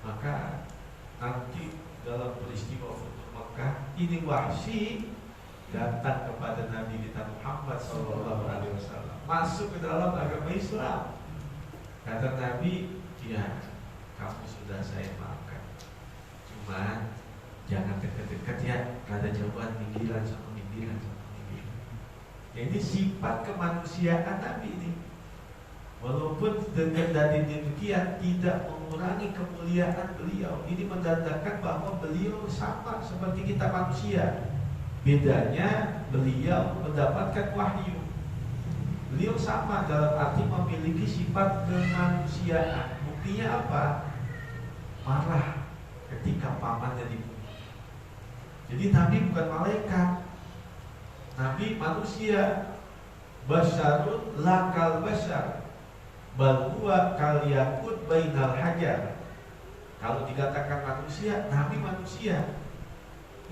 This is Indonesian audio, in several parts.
Maka nanti dalam peristiwa Futuh Mekah ini Wahsy datang kepada Nabi kita Muhammad SAW, masuk ke dalam agama Islam. Kata Nabi, ya kamu sudah saya maafkan, cuma jangan dekat-dekat ya, ada jauhan pinggiran sama pinggiran. Jadi sifat kemanusiaan Nabi ini, walaupun dengan dari demikian tidak mengurangi kemuliaan beliau. Ini menandakan bahwa beliau sama seperti kita manusia. Bedanya beliau mendapatkan wahyu. Beliau sama dalam arti memiliki sifat kemanusiaan. Buktinya apa? Marah ketika pamannya dibunuh. Jadi Nabi bukan malaikat, Nabi manusia. Basyarun lakal basyar, bal huwa kal yakut bainal hajar. Kalau dikatakan manusia, Nabi manusia.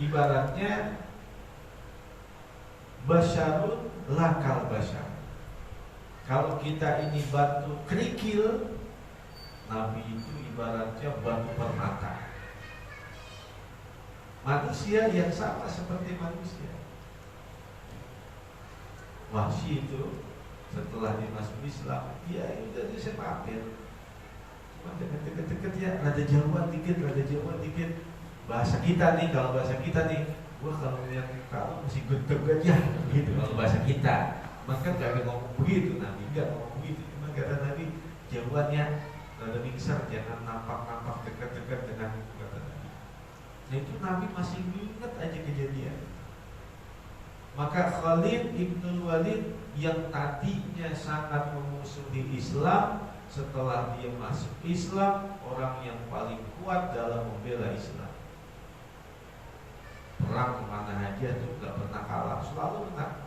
Ibaratnya basyarun lakal basyar. Kalau kita ini batu kerikil, Nabi itu ibaratnya batu permata. Manusia yang sama seperti manusia. Wahsy itu setelah dimasuk Islam, ya udah saya maafin. Cuma deket-deket ya, rada jauhan dikit. Bahasa kita nih, kalau bahasa kita nih, gua kalau yang kalau masih gedeg aja gitu kalau bahasa kita. Maka gak ada ngomong begitu, Nabi gak ngomong begitu. Cuma kata Nabi, jauhannya rada mingser, jangan nampak-nampak dekat-dekat dengan kata Nabi. Nah itu Nabi masih ingat aja kejadian. Maka Khalid ibn Walid yang tadinya sangat memusuhi Islam, setelah dia masuk Islam, orang yang paling kuat dalam membela Islam. Perang kemana aja tuh gak pernah kalah, selalu menang.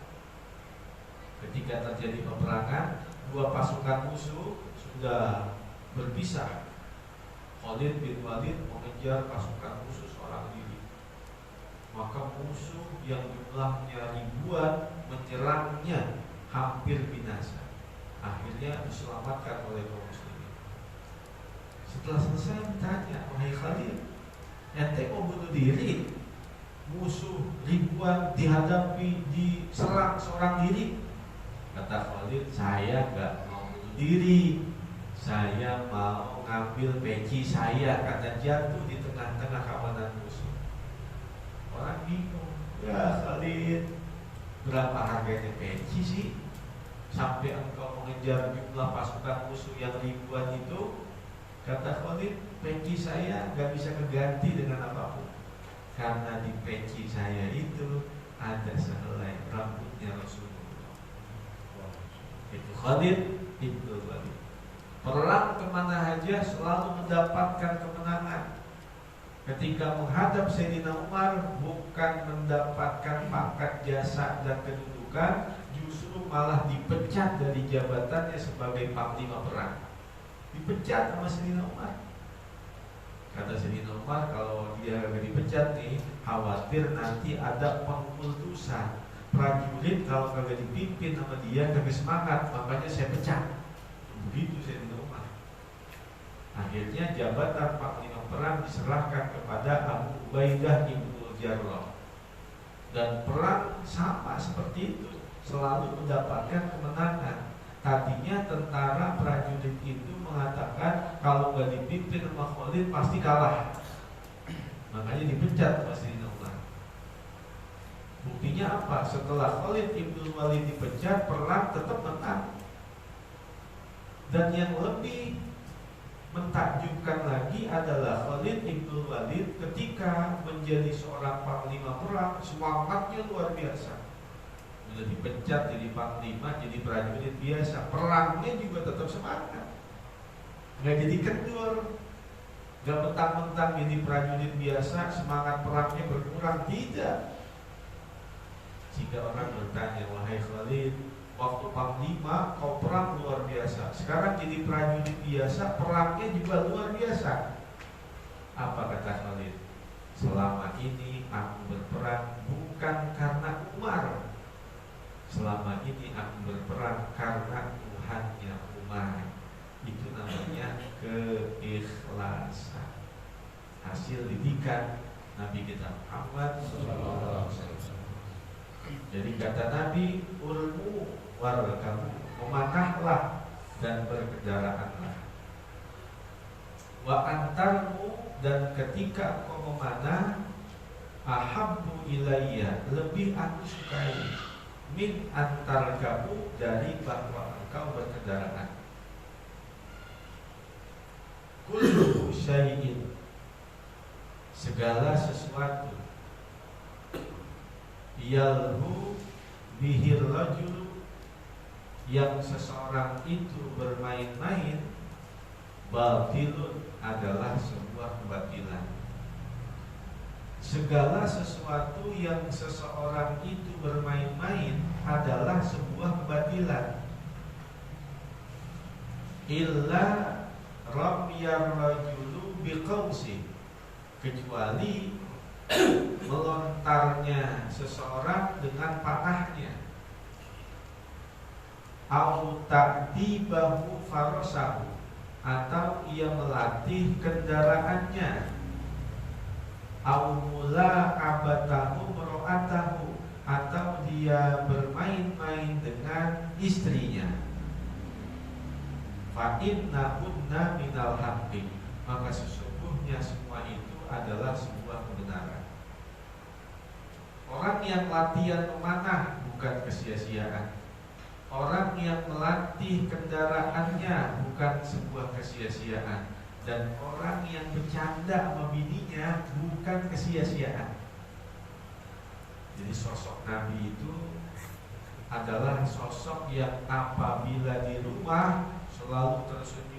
Ketika terjadi peperangan, dua pasukan musuh sudah berpisah. Khalid bin Walid mengejar pasukan musuh seorang diri. Maka musuh yang jumlahnya ribuan menyerangnya, hampir binasa. Akhirnya diselamatkan oleh kaum muslimin. Setelah selesai ditanya, wahai Khalid, ente mau bunuh diri? Musuh ribuan dihadapi, diserang seorang diri. Kata Khalid, saya gak mau bunuh diri, saya mau ngambil peci saya karena jatuh di tengah-tengah kawanan musuh. Orang bingung, ya Khalid, berapa harganya peci sih sampai engkau mengejar jumlah pasukan musuh yang ribuan itu? Kata Khalid, peci saya gak bisa keganti dengan apapun, karena di peci saya itu ada sehelai rambutnya Rasulullah. Itu Khalid ibn Walid. Perang kemana aja selalu mendapatkan kemenangan. Ketika menghadap Sayyidina Umar, bukan mendapatkan pangkat jasa dan kedudukan, justru malah dipecat dari jabatannya sebagai panglima perang. Dipecat sama Sayyidina Umar. Kata Sayyidina Umar, kalau dia agak dipecat nih, khawatir nanti ada pengkultusan. Prajurit kalau kagak dipimpin sama dia kagak semangat, makanya saya pecat. Begitu Sayyidina Umar. Akhirnya jabatan panglima perang diserahkan kepada Abu Ubaidah ibn Jarrah. Dan perang sama seperti itu, selalu mendapatkan kemenangan. Tadinya tentara prajurit itu mengatakan kalau nggak dipimpin sama Khalid pasti kalah. Makanya dipecat sama Sayyidina Umar. Buktinya apa? Setelah Khalid ibn Walid dipecat, perang tetap menang. Dan yang lebih mentakjubkan lagi adalah Khalid ibn Walid ketika menjadi seorang panglima perang, semangatnya luar biasa. Sudah dipecat jadi panglima, jadi prajurit biasa, perangnya juga tetap semangat. Nggak jadi kendur, nggak mentang-mentang jadi prajurit biasa, semangat perangnya berkurang, tidak. Jika orang bertanya, wahai Khalid, waktu panglima kau perang luar biasa, sekarang jadi prajurit biasa, perangnya juga luar biasa. Apa kata Khalid? Selama ini aku berperang bukan karena Umar, selama ini aku berperang karena Tuhannya Umar. Itu namanya keikhlasan. hasil didikan Nabi kita Muhammad sallallahu alaihi wasallam. Jadi kata Nabi, ulmu warkabu, memanahlah dan berkendaraanlah. Wa antarmu, dan ketika kau memanah, ahabbu ilayya, lebih aku sukai, min antar kamu, dari bahwa engkau berkendaraan. Kullu syai'in, segala sesuatu, yalhu bihir rajul, yang seseorang itu bermain-main, batilun, adalah sebuah kebatilan. Segala sesuatu yang seseorang itu bermain-main adalah sebuah kebatilan. Illa ramyar rajulu biqausi, kecuali melontarnya seseorang dengan panahnya. Au ta'dibahu farasahu, atau ia melatih kendaraannya. Au mula'abatahu mar'atahu, atau dia bermain-main dengan istrinya. Fa innahunna minal haqqi, maka sesungguhnya semua itu adalah sebuah kebenaran. Orang yang latihan memanah bukan kesia-siaan. Orang yang melatih kendaraannya bukan sebuah kesia-siaan. Dan orang yang bercanda sama bininya bukan kesia-siaan. Jadi sosok Nabi itu adalah sosok yang apabila di rumah selalu tersenyum,